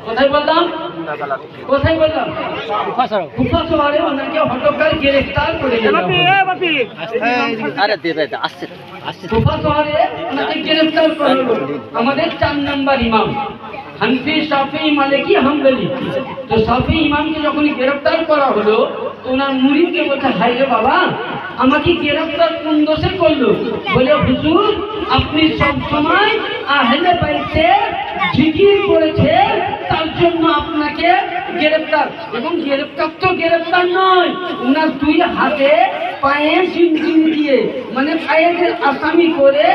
কোথায় বললাম কোথায় বললাম কুফা শহরে ওনাকে হঠাৎ গ্রেফতার করে কুফা শহরে ওনাকে গ্রেফতার করা হলো আমাদের 4 নম্বর ইমাম হানফি শাফি মালিকি হাম্বলি। তো শাফি ইমামকে যখন গ্রেফতার করা হলো তো ওনার মুরিদকে বলছে হাই রে বাবা আমাকে গ্রেফতার কোন দোষে করলো? বলে হুজুর আপনি সব সময় আহলে বাইতে জিকির করেছে তার জন্য আপনাকে গ্রেফতার। এবং গ্রেফতার তো গ্রেফতার নয়, ওনার 2 হাতে পায়ে জিনজিনি দিয়ে মানে কায়েদের আসামি করে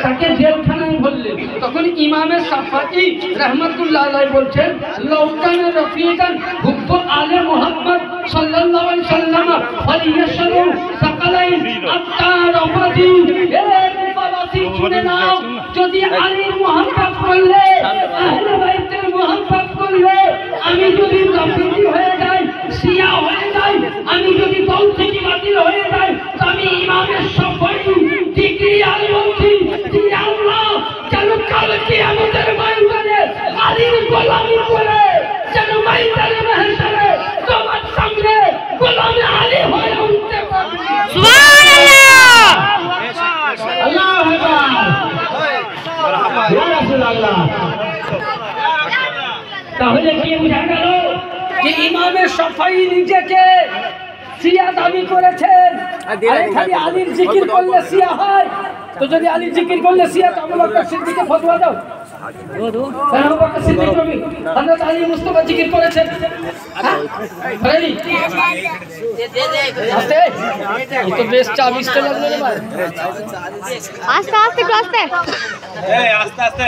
তাকে জেলখানায় ভরলেন। তখন ইমামে শাফিঈ রাহমাতুল্লাহ আলাইহি বলছেন লাউকানা রফিকান হুব্ব আলে মুহাম্মদ সাল্লাল্লাহু আলাইহি সাল্লাম ফালিয়াশরু সাকালাইন আত্তার আফাদি। বাবাসি শুনে নাও, যদি আলীর মুহাব্বত করলে আহলে বাইতের মুহাব্বত করলে আমি যদি রাফিজি হয়ে যাই শিয়া হয়ে যাই আমি যদি দল থেকে বাতিল হয়ে যাই তো আমি ইমামের শাফিঈ ডিগ্রি আলী বলছি যে আল্লাহ যেন কালকে আমাদের ময়দানে আলীর গোলামি করে যেন ময়দানে মাহশারে তোমার সামনে গোলামে আলী হয়ে উঠতে পারে। সুবহানাল্লাহ আল্লাহু আকবার ইয়া রাসূলুল্লাহ। তাহলে কি বুঝা গেল যে ইমামে শাফিঈ নিজেকে শিয়া দাবি করেছেন? আরে খালি আলীর জিকির করলে শিয়া হয়? তো যদি আলীর জিকির করলে শিয়া তো আবু বকর সিদ্দিককে ফতোয়া দাও। আবু বকর সিদ্দিক নবী হযরত আলী মুস্তাফা জিকির করেছেন। বলেনি আস্তে এই তো বেশ চাবিশটা লাগলো রে ভাই। আস্তে আস্তে আস্তে এই আস্তে আস্তে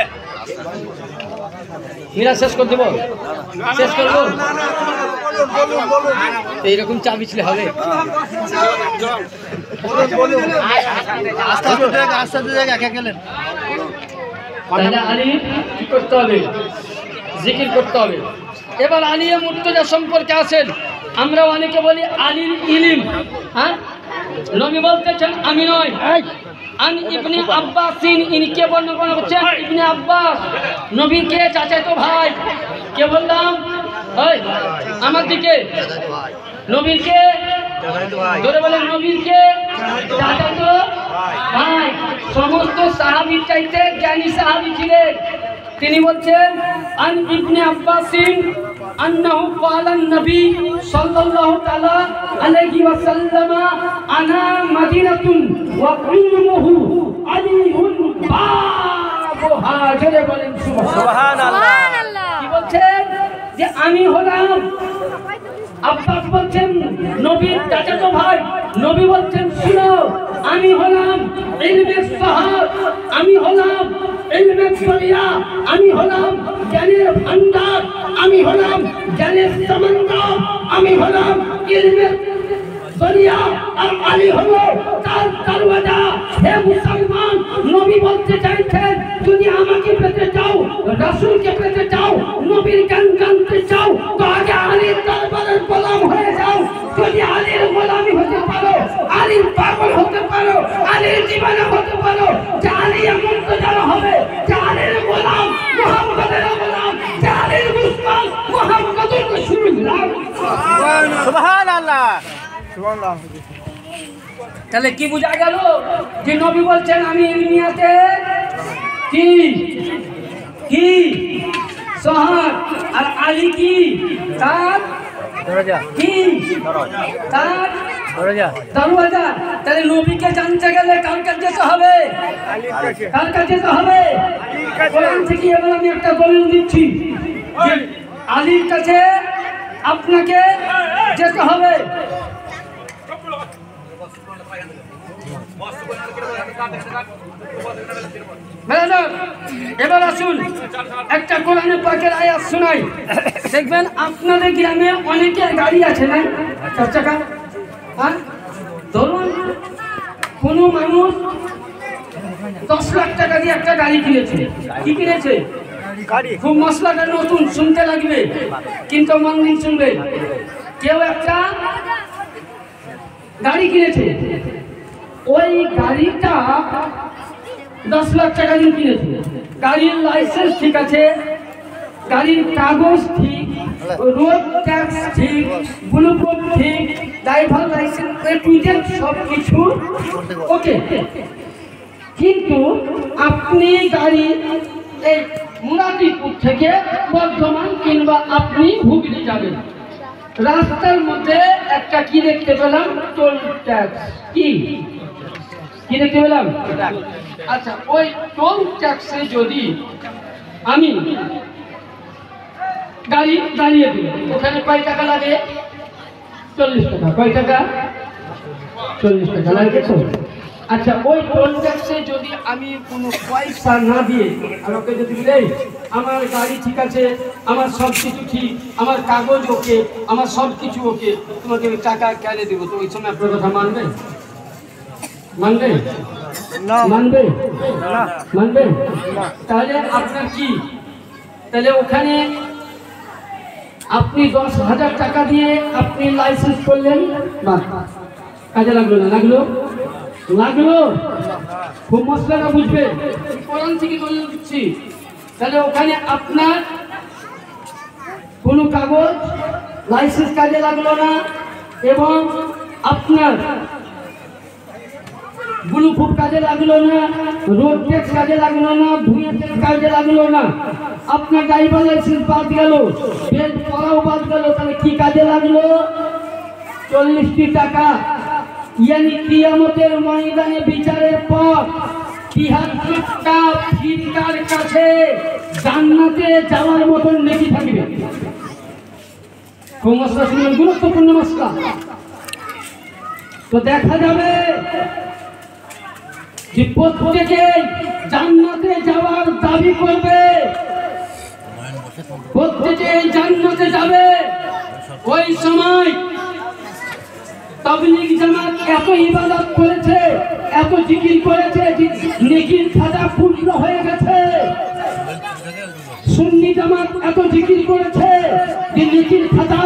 মিরা শেষ করে দেব, শেষ করবো এইরকম চাবি ছিল হবে। তাহলে আলী কি করতে হবে? জিকির করতে হবে। এবার আলী মুর্তজা সম্পর্কে আসেন, আমরা অনেকে বলি আলীর ইলম, হ্যাঁ নবী বলতেছেন আমি নয়। আন ইবনে আব্বাসিন ইনকে বর্ণনা করছেন ইবনে আব্বাস নবীর কে চাচাতো ভাই। কে বললাম? ওই আমার দিকে নবীর কে ধরে বলেন নবীর কে চাচাতো ভাই। সমস্ত সাহাবীর চাইতে জ্ঞানী সাহাবী ছিলেন। তিনি বলছেন আন ইবনে আব্বাসিন আন্নাহু ক্বালা নবী সাল্লাল্লাহু তাআলা আলাইহি ওয়াসাল্লাম আনা মাদিনাতুন ওয়া উম্মুহু আলিউন বাবুহা। জোরে বলেন সুবহানাল্লাহ। কি বলছেন? যে আমি হলাম, আব্বাস বলছেন নবীর চাচাতো ভাই, নবী বলছেন শুনো আমি হলাম ইলমের সাহাব, আমি হলাম ইলমের দরিয়া, আমি হলাম জ্ঞানের ভান্ডার, আমি হলাম জ্ঞানের সমুদ্র, আমি হলাম ইলমের দরিয়া আর আলী হলো তার দরওয়াজা। হে মুসলমান, নবী বলতে চাইছেন যদি আমাকে পেতে চাও, রাসূলকে পেতে চাও, নবীর জ্ঞান জানতে চাও তো আগে আলীর দরবারের গোলাম হয়ে যাও। যদি আলীর গোলামি হতে পারো, আলীর পাগল হতে পারো, আলীর দিওয়ানা হতে পারো, যে আলী এমন তো যারা হবে যে আলীর গোলাম মুহাম্মদের গোলাম, যে আলীর মুসলমান মুহাম্মদের রাসূলুল্লাহ। সুবহানাল্লাহ সুবহানাল্লাহ। তাহলে কি বোঝা গেল? যে নবী বলছেন আমি ইলমিয়াতে কি কি সহার আর আলী কি তার দরজা, কি তার দরজা। তাহলে নবীকে জানতে গেলে কার কাছে যেতে হবে? কার কাছে যেতে হবে? কোরআন থেকে। এবার আমি একটা দলিল দিচ্ছি যে আলীর কাছে আপনাকে যেতে হবে। এবার আসুন একটা কোরআনে পাকের আয়াত শোনাই। দেখবেন আপনাদের গ্রামে অনেকের গাড়ি আছে না, 4 চাকা। হ্যাঁ ধরুন কোনো মানুষ 10 লাখ টাকা দিয়ে একটা গাড়ি কিনেছে। কি কিনেছে? খুব মশলাটা নতুন, শুনতে লাগবে কিন্তু মন দিন শুনবে। কেউ একটা গাড়ি কিনেছে, ওই গাড়িটা 10 লাখ টাকা দিয়ে কিনেছে। গাড়ির লাইসেন্স ঠিক আছে, গাড়ির কাগজ ঠিক, রোড ট্যাক্স ঠিক, ব্লুপ্রুফ ঠিক, ড্রাইভার লাইসেন্স সব কিছু ওকে। কিন্তু আপনি গাড়ি এই মুরাদিপুর থেকে বর্ধমান কিংবা আপনি হুগলি যাবেন, রাস্তার মধ্যে একটা কি দেখতে পেলাম, টোল ট্যাক্স। কি দেখতে পেলাম? আচ্ছা, ওই টোল ট্যাক্সে যদি আমি গাড়ি দাঁড়িয়ে দিই, ওখানে কয় টাকা লাগে? 40 টাকা। কয় টাকা? 40 টাকা লাগে তো। আচ্ছা, ওই টোল ট্যাক্সে যদি আমি কোনো পয়সা না দিয়ে আমাকে যদি বলে আমার গাড়ি ঠিক আছে, আমার সব কিছু ঠিক, আমার কাগজ ওকে, আমার সব কিছু ওকে, তোমাকে আমি টাকা কেন দেবো, তো ওই সময় আপনার কথা মানবে? মানবে? মানবে? মানবে? তাহলে আপনার কি, তাহলে ওখানে আপনি 10,000 টাকা দিয়ে আপনি লাইসেন্স করলেন, বাহ, কাজে লাগলো না? লাগলো? লাগলো? খুব মশলাটা বুঝবে, কোরআন থেকে বলে দিচ্ছি। তাহলে ওখানে আপনার কোনো কাগজ লাইসেন্স কাজে লাগলো না, এবং আপনার ব্লুপ্রুফ কাজে লাগলো না, রোড ট্যাক্স কাজে লাগলো না, ভূঁইয়া ট্যাক্স কাজে লাগলো না, আপনার ড্রাইভার লাইসেন্স বাদ গেল, বেল্ট পরাও বাদ গেল, তাহলে কি কাজে লাগলো? 40টি টাকা। ইয়ানি কিয়ামতের ময়দানে বিচারের পর 73টা ফিরকার কাছে জান্নাতে যাওয়ার মতন নেকি থাকবে। কোন মশলা শুনলেন? গুরুত্বপূর্ণ মশলা। তো দেখা যাবে যে প্রত্যেকে জান্নাতে যাওয়ার দাবি করবে, প্রত্যেকে জান্নাতে যাবে। ওই সময় তাবলীগ জামাত এত ইবাদত করেছে, এত জিকির করেছে যে নেকির খাতা পূর্ণ হয়ে গেছে। সুন্নি জামাত এত জিকির করেছে যে নেকির খাতা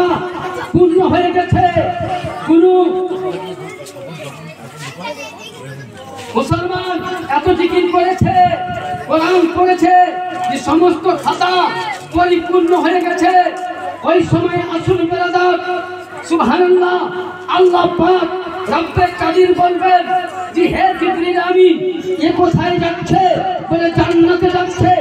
পূর্ণ হয়ে গেছে। কোন মুসলমান এত জিকির করেছে, কোরআন করেছে যে সমস্ত খাতা পরিপূর্ণ হয়ে গেছে। ওই সময় আসুন বেরাদার, সুবহানাল্লাহ, আল্লাহ পাক রব্বে কাদির বলবেন যে হে জিবরিল আমিন, এ কোথায় যাচ্ছে? বলে জান্নাতে যাচ্ছে।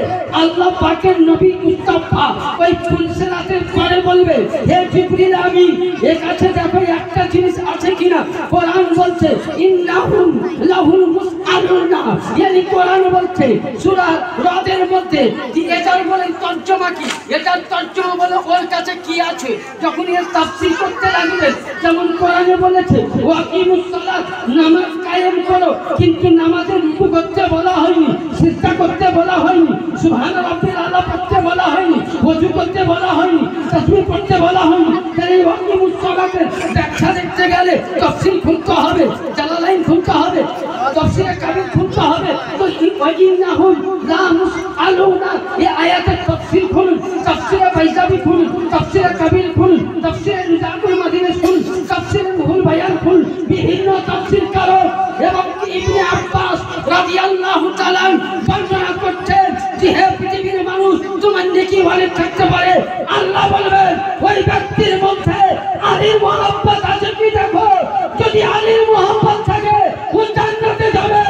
আল্লাহ পাকের নবী মুস্তাফা ওই ফুলসিরাতের পরে বলবে হে জিবরিল আমিন, এর কাছে দেখো একটা জিনিস আছে কিনা। কোরআন বলছে ইন্নাহুম লাহুল মুসআলুনা, yani কোরআন বলছে সূরা রাদের মধ্যে যে এটার বলেন তর্জমা কি, এটার তর্জমা বলে ওর কাছে কি আছে। যখন এর তাফসীর করতে লাগবেন, যেমন কোরআনে বলেছে ওয়াকিমুস সালাত, নামাজ কায়েম করো, কিন্তু নামাজের রুকু করতে বলা হয়নি, সিজদা করতে বলা হয়নি, সুবহান রাব্বিল আলা পড়তে বলা হয়নি, ওযু করতে বলা হয়নি, তাসবিহ পড়তে বলা হয়নি। তাহলে ওয়াকিমুস সালাতের ব্যাখ্যা দেখতে গেলে তাফসীর খুলতে হবে, জালালাইন খুলতে হবে, তাফসীরে কাবির খুলতে হবে। তো ওয়াইন্নাহুম লা মুসআলুনা, এই আয়াতের তাফসীর খুলুন, তাফসীরে বাইজাবি খুলুন, তাফসীরে কাবির খুলুন, তাফসীরে নিজামুল মাদিনী খুলুন, তাফসীরে রুহুল বায়ান খুলুন। বিভিন্ন তাফসীর কারো এবং ইবনে আব্বাস রাদিয়াল্লাহু তাআলা বর্ণনা করছেন যে হে পৃথিবীর মানুষ, তোমার নেকি অনেক থাকতে পারে, আল্লাহ বলবেন ওই ব্যক্তির মধ্যে আলীর মহব্বত আছে কি দেখো। যদি আলীর মহব্বত থাকে ও জান্নাতে যাবে,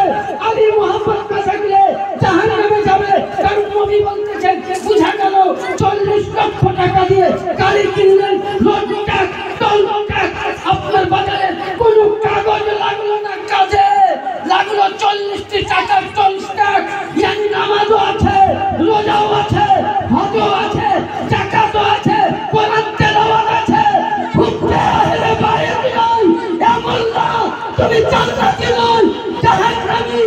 আলীর মহব্বত না থাকলে জাহান্নামে যাবে। কারণ নবী বলতেছেন বুঝা গেল 40 লক্ষ টাকা দিয়ে গাড়ি কিনলেন, রোড ট্যাক্স, টোল ট্যাক্স, আপনার বাজারে কোনো কাগজ লাগলো না, কাজে লাগলো 40টি টাকার টোল ট্যাক্স। ইয়ানি নামাজও আছে, রোজাও আছে, হজও আছে, যাকাতও আছে, কোরআন তেলাওয়াত আছে। ঘুরতে আহলে বাইত নয়, এমন না তুমি জান্নাতি নয়, জাহান্নামী,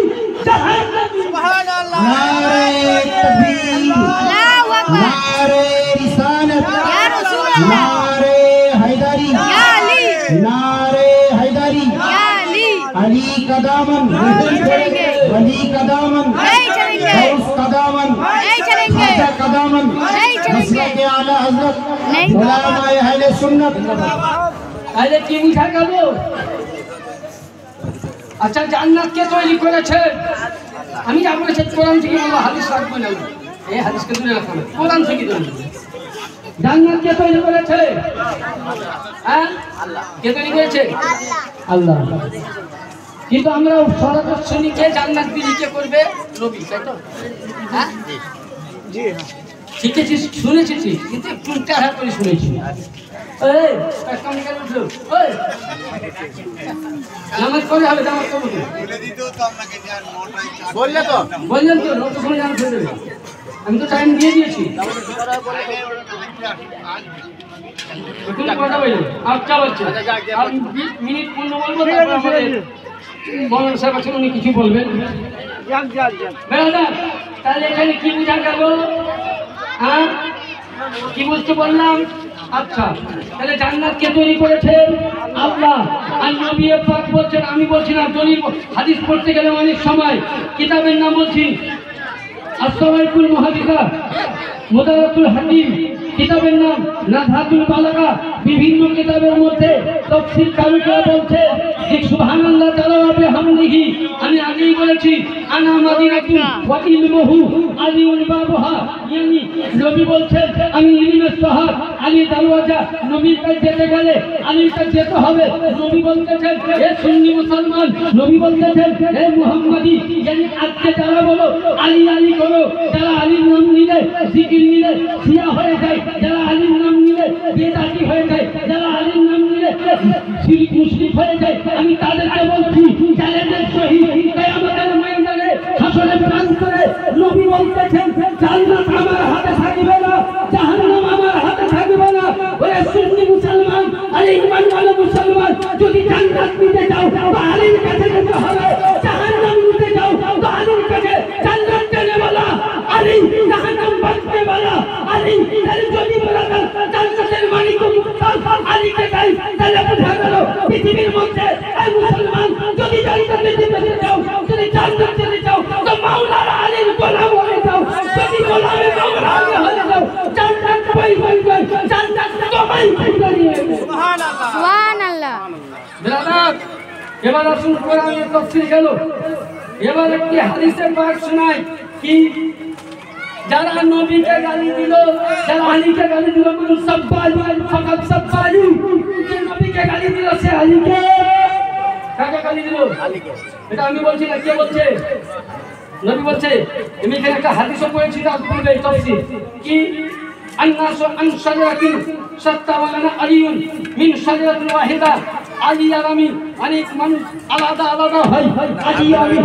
জাহান্নামী। সুবহানাল্লাহ, নারে তাকবীর, আল্লাহু আকবার, নারে রিসালাত, ইয়া রাসূলুল্লাহ, নারে হায়দারি, ইয়া আলী, নারে হায়দারি, ইয়া আলী, अली का दामन नहीं चलेंगे, वली का दामन नहीं चलेंगे, गौस का दामन नहीं चलेंगे, खाजा का दामन नहीं चलेंगे, मसलक आला हज़रत उलमाए अहले सुन्नत। আরে কি বুঝা গেল? আচ্ছা, জান্নাত কে তৈরি করেছে? আমি যা বলেছি কোরআন থেকে, হাদিস রাখবো না, এই হাদিসকে দূরে রাখবো, কোরআন থেকে তৈরি। জান্নাত কে তৈরি করেছে? হ্যাঁ, কে তৈরি করেছে? আল্লাহ। কিন্তু আমরা সরাসরি শুনি কে জান্নাত বিলি কে করবে? নবী, তাই তো? হ্যাঁ জি, শিখেছি, শুনেছি, কিন্তু একটু টাকা করে শুনেছি। এই কাস্টম কেন উঠলো? ওই নামাজ পড়ে হবে, নামাজ পড়বো বলে দিত তো আপনাকে, জান মোটাই বললে তো, বললেন তো নোট শুনে জান ফেলে দেবে। আমি তো টাইম দিয়ে দিয়েছি। এখন কটা বাজে? 8টা বাজছে। আমি মিনিট পূর্ণ বলবো, তারপর আমাদের মৌলানা সাহেব আছেন, উনি কিছু বলবেন। তাহলে এখানে কি বোঝা গেল? হ্যাঁ, কি বুঝতে বললাম? আচ্ছা, তাহলে জান্নাত কে তৈরি করেছেন? আল্লাহ। আর নবী পাক বলছেন, আমি বলছি না, দলিল হাদিস পড়তে গেলে অনেক সময় কিতাবের নাম বলছি, আসসালাইকুল মুহাদ্দিসা, মুদারাতুল হাকিম, কিতাবের নাম নাযহাতুল বালাগা। বিভিন্ন কিতাবের মধ্যে তাফসীর কারীরা বলছে যে সুবহানাল্লাহ তাআলা ওয়া বিহামদিহি, আমি আগেই বলেছি, আনা মাদিনাতুন ওয়া ইলমুহু আলিউল বাবুহা, yani নবী বলছেন আমি ইলমের শহর, আলী দরওয়াজা। নবীর কাছে যেতে গেলে আলীর কাছে যেতে হবে। নবী বলতেছেন হে সুন্নি মুসলমান, নবী বলতেছেন হে মুহাম্মাদি, yani আজকে যারা বলো আলী আলী করো, যারা আলীর নাম নিলে জিকির নিলে শিয়া হয়ে যায়, যারা আলীর নাম নিলে বেদাতি হয়ে যায়, যারা আলীর নাম নিলে শিরক মুশরিক হয়ে যায়, আমি তাদেরকে বলছি চ্যালেঞ্জের সহিত কিয়ামতের ময়দানে হাসরের প্রান্তরে নবী বলতেছেন জান্নাত আমার হাতে থাকবে না, জাহান্নাম আমার হাতে থাকবে না। ওরে সুন্নি মুসলমান, আরে ঈমানওয়ালা মুসলমান, যদি জান্নাত নিতে চাও তো আলীর কাছে যেতে হবে, জাহান্নাম নিতে চাও তো আলীর কাছে। জান্নাত দেনে वाला আলী, জাহান্নাম বাঁচতে वाला আলী। তাহলে যদি বলা জান্নাতের মালিক আলীকে চাই, তাহলে বোঝা গেল পৃথিবীর মধ্যে এই মুসলমান যদি জান্নাতে যেতে চাও, যদি জান্নাত যেতে চাও তো মাওলানা আলীর গোলাম হয়ে যাও। যদি গোলামে মাওলানা হয়ে যাও, জান্নাত পাই পাই, জান্নাত তোমায় খুঁজে সুবহানাল্লাহ, সুবহানাল্লাহ। ব্রাদার, এবার আসুন কোরআনের তাফসীর গেল। এবার একটি হাদিসের পাঠ শোনাই কি, যারা নবীকে গালি দিল, যারা আলীকে গালি দিল, কোন সাব্বালু ফাকাত সাব্বালু, যে নবীকে গালি দিল সে আলীকে, কাকে গালি দিল? আলীকে। এটা আমি বলছি না, কে বলছে? নবী বলছে। আমি এখানে একটা হাদিসও পড়েছি, তার পূর্বে তাফসীর কি, আন্নাসু আন শাজারাতিন শাত্তা ওয়ালানা আলিয়ুন মিন শাজারাতিন ওয়াহিদা। আলী আর আমি অনেক মানুষ আলাদা আলাদা হয়, আলী আমি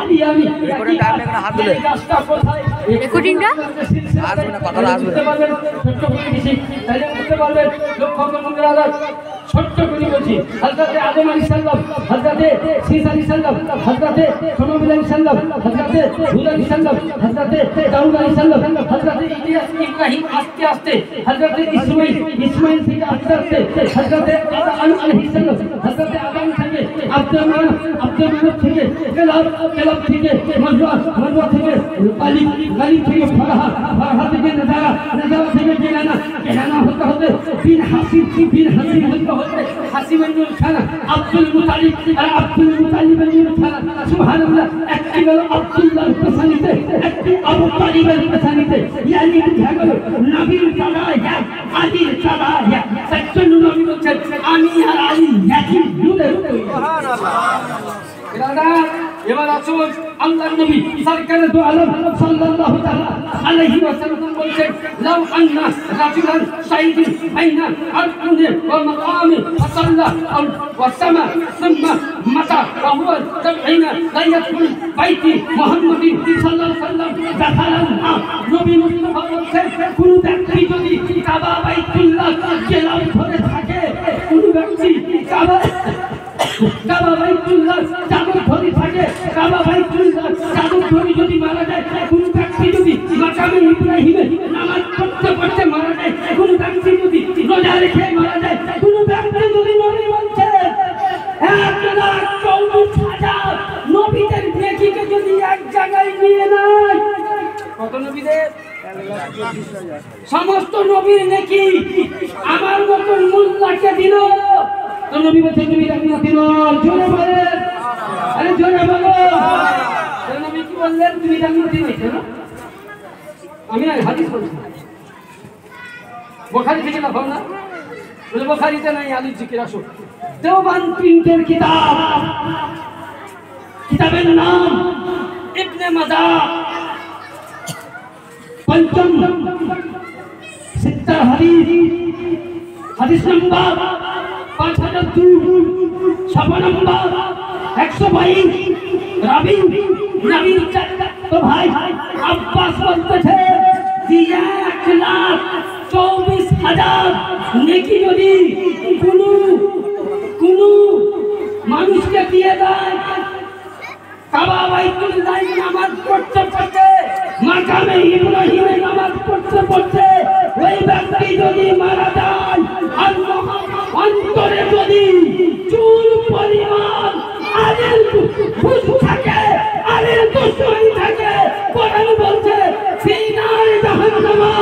আলী আমি গাছটা কোথায় রেকর্ডিংটা আসবে না, কথা আসবে না, ছোট্ট করে দিছি, তাহলে বুঝতে পারবেন। লক্ষ্য করুন ব্রাদার, ছোট্ট করে বলছি, হযরতে আদম আলাইহিস সালাম, হযরতে ঈসা আলাইহিস সালাম, হযরতে শমূয়েল আলাইহিস সালাম, হযরতে হুদ আলাইহিস সালাম, হযরতে দাউদ আলাইহিস সালাম, হযরতে ইলিয়াস, ইব্রাহিম, আস্তে আস্তে, হযরতে ইসমাঈল থেকে আস্তে আস্তে, হযরতে আদম আলাইহিস সালাম, হযরতে আদম থেকে আব্দুল মানাফ থেকে কেলাব থেকে মজওয়া থেকে গালিব থেকে ফারাহা থেকে নাজারা থেকে কেনানা হতে হতে বিন হাসিম হতে হতে হাসিম ইবনে খানা, আব্দুল মুতালিব আর আব্দুল মুতালিবের খানা। সুবহানাল্লাহ। একটি হলো আব্দুল্লাহর পেছানিতে, একটি আবু তালিবের পেছানিতে, ইয়ানি বুঝা গেল নবীর চালা এক, আলীর চালা এক। সত্যি নবী বলছেন আমি আর আলী একই দুধের। সুবহানাল্লাহ। এবার আসুন আল্লাহর নবী সরকারে দু আলম সাল্লাল্লাহু তাআলা আলাইহি ওয়াসাল্লাম বলেন, লাউ আন্না রাজুলান সাইয়িদিন বাইনা আরকুনি ওয়া মাকামি ফাসাল্লা ওয়া সামা সুম্মা মাতা ওয়া হুয়া তাবঈনা লা ইয়াদখুল বাইতি মুহাম্মাদিন সাল্লাল্লাহু আলাইহি ওয়াসাল্লাম দাখালান। নবী মুস্তাফা বলেন, কোন ব্যক্তি যদি কাবা বাইতুল্লাহ জেলাম ধরে থাকে, কোন ব্যক্তি কাবা বাইতুল্লাহ চাদর ধরে থাকে, কাবা বাইতুল্লাহ চাদর ধরে যদি মারা যায়, কোন ব্যক্তি যদি মাকামে ইব্রাহিমে নামাজ পড়তে পড়তে মারা যায়, কোন ব্যক্তি যদি রোজা রেখে মারা যায়, কোন ব্যক্তি যদি নবী বলছে 1,40,000 নবীদের নেকিকে যদি এক জায়গায় নিয়ে নেয়, কত নবীদের? সমস্ত নবীর নেকি আমার মতন মোল্লাকে দিল। তো নবী বলছেন তুমি জান্নাতি নও, জোরে বলেন, আরে জোরে বলো। নবী কি বললেন? তুমি জান্নাতি নও। আমি হাদিস বলছি, বুখারী থেকে না ভাবনা বলে বুখারীতে নাই আলীর জিকির। আসো দেওবন্দ প্রিন্টের কিতাব, কিতাবের নাম ইবনে মাজা, পঞ্চম সিত্তার হাদিস, হাদিস নাম্বার 5002, নম্বর 122, রাবি নবীর তো ভাই আব্বাস বলতেছে যে 1,24,000 নেকি যদি কোনো মানুষকে দিয়ে দেয়, কাবা বাইতুল্লাহ নামাজ পড়তে পড়তে, মাকামে ইব্রাহিমে নামাজ পড়তে পড়তে ওই ব্যক্তি যদি মারা যায় আর অন্তরে যদি চুল পরিমাণ আলের খুশ থাকে, আলের দুশ্মনী থাকে, কোরআন বলছে ফিনার জাহান্নামা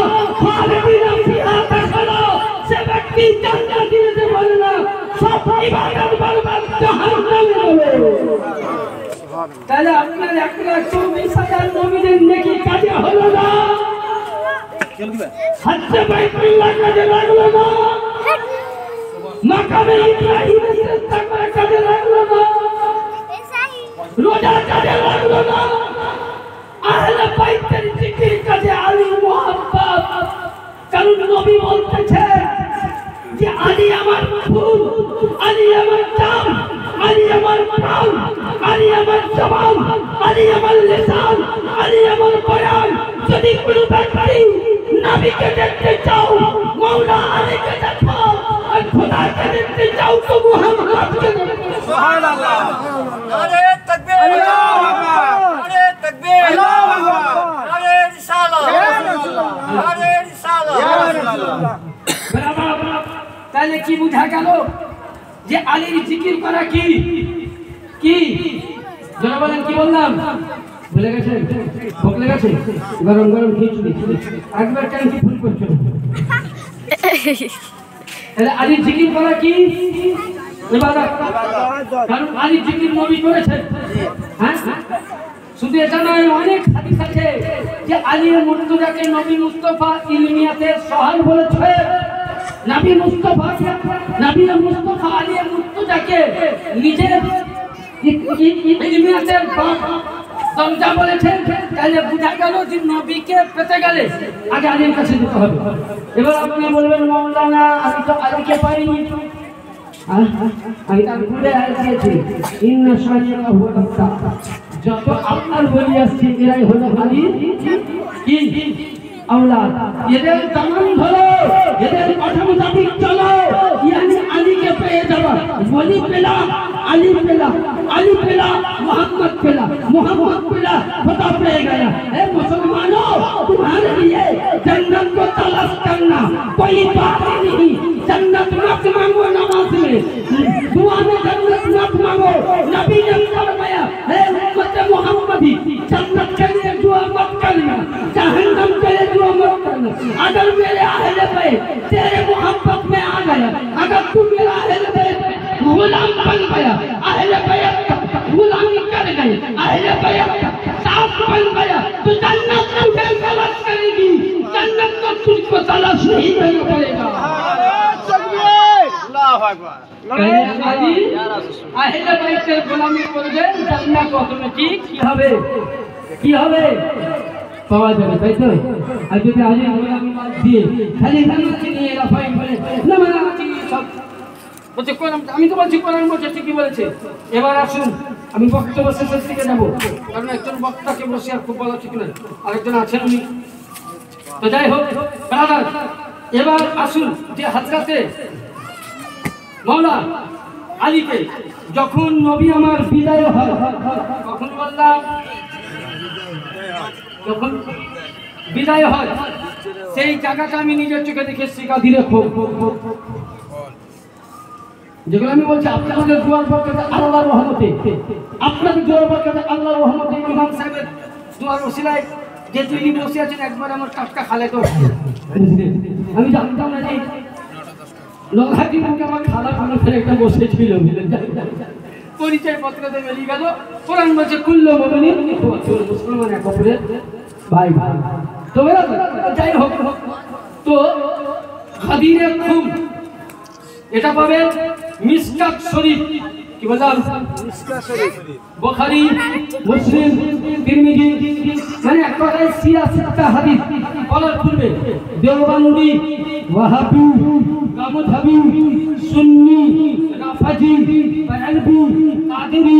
খালিদিনা ফিহা তাখালা, সে ব্যক্তি জান্নাতে যেতে পারে না, সব ইবাদত বরবাদ জাহান্নামে যাবে। তাহলে আপনার 1,24,000 নবীদের নেকি কাজে হলো না, হজ্জে বাইতুল্লাহ কাজে লাগলো না, মাকামে ইব্রাহিমের চেষ্টা করে কাজে লাগলো না, রোজা কাজে লাগলো না, আহলে বাইতের জিকির কাজে আলী মুহাব্বত। কারণ নবী বলতেছে যে আলী আমার ফুল, আলী আমার জাম, আলী আমার প্রাণ, আলী আমার জবান, আলী আমার লিসান, আলী আমার বয়ান। যদি কোনো ব্যক্তি নবীকে দেখতে চাও, মওলা আলীকে দেখো, আর খোদাকে দেখতে চাও তো মুহাম্মদকে দেখো। সুবহানাল্লাহ, নারে তাকবীর, আল্লাহু আকবার, নারে তাকবীর, আল্লাহু আকবার, নারে রিসালাত, সুবহানাল্লাহ, নারে রিসালাত, সুবহানাল্লাহ। তাহলে কি বুঝা গেল যে আলীর জিকির করা কি কি? যারা বলেন কি বললাম, ভুলে গেছেন? ভোগ লেগেছে? গরম গরম খিচুড়ি একবার কেন কি ভুল করছো? তাহলে আলীর জিকির করা কি? ইবাদত। কারণ আলীর জিকির নবী করেছেন। হ্যাঁ, শুধু এটা নয়, অনেক হাদিস আছে যে আলী মুর্তজাকে নবী মুস্তাফা ইলমিয়াতের সহায় বলেছে। নবী মুস্তাফা আলী মুর্তজাকে নিজের ইলমিয়াতের দরজা বলেছেন। তাহলে বোঝা গেল যে নবীকে পেতে গেলে আগে আলীর কাছে যেতে হবে। এবার আপনি বলবেন মাওলানা আমি তো আলীকে পাইনি, আমি তার ঘুরে আসিয়েছি। ইন্না শানিয়াকা হুয়াল আবতার, যত আপনার বলি আসছে এরাই হলো আলীর কি औलाद। এদের দামান ধরো, এদের কথা মোতাবেক চলো, ইয়ানি আলীকে পেয়ে যাবা। वली पेला, अली पेला, अली पेला, मोहम्मद पेला, मोहम्मद पेला, खुदा पे गया। ए मुसलमानों, तुम्हारे लिए जन्नत को तलाश करना कोई बात नहीं। जन्नत मत मांगो नमाज में, दुआ में जन्नत मत मांगो। नबी ने फरमाया, ए उम्मत मोहम्मदी, जन्नत के लिए दुआ मत करना, जहन्नम के लिए दुआ मत करना। अगर मेरे अहले बैत तेरे मोहब्बत में आ गया, अगर तू मेरा अहले बैत गुलाम बन गया, अहले बैत का गुलामी कर गए, अहले बैत का साथ बन गया, तो जन्नत तुझे तलाश करेगी। जन्नत को तुझको तलाश नहीं करना पड़ेगा। अल्लाहु अकबर। अली अहले बैतेर গোলামি করবে, জান্নাত অটোমেটিক কি হবে? কি হবে? পাওয়া যাবে, তাই তো? আর যদি আলী গোলামি দিয়ে খালি জান্নাতকে নিয়ে লাফাই বলে না মানে সব বলছে কোরআন, আমি তো বলছি কোরআন বলছে, ঠিকই বলেছে। এবার আসুন আমি বক্তব্য শেষের দিকে যাবো, কারণ একজন বক্তাকে বসে আর খুব বলা ঠিক না, আরেকজন আছেন উনি। তো যাই হোক ব্রাদার, এবার আসুন যে হযরতে মাওলা আলীকে যখন নবী আমার বিদায় হয়, তখন বললাম যখন বিদায় হয় সেই জায়গাটা আমি নিজের চোখে দেখেছি। কাদিরে যেগুলো আমি বলছি আপনাদের দোয়ার বরকতে আল্লাহর রহমতে, আপনাদের দোয়ার বরকতে আল্লাহর রহমতে, ইমাম সাহেবের দোয়ার ওসিলায় যে তিনি বসে আছেন, একবার আমার টাটকা খালে তো আমি জানতাম না যে লঙ্ঘাটি মুখে আমার খালা খানা ফেলে একটা বসেছিল, পরিচয় পত্রতে বেরিয়ে গেল। কোরআন বলছে কুল্লু মুমিনিন মুসলমান এক অপরের ভাই ভাই। তো যাই হোক, তো হাদিরে খুম, এটা পাবে মিসকাত শরীফ। কি বললাম? বুখারী, মুসলিম, তিরমিজি, মানে এক কথায় সিয়াসিতা হাদিস বলার পূর্বে দেওবন্দি, ওয়াহাবি, গামধাবি, সুন্নি, রাফাজি, বায়ালবি, কাদেরি,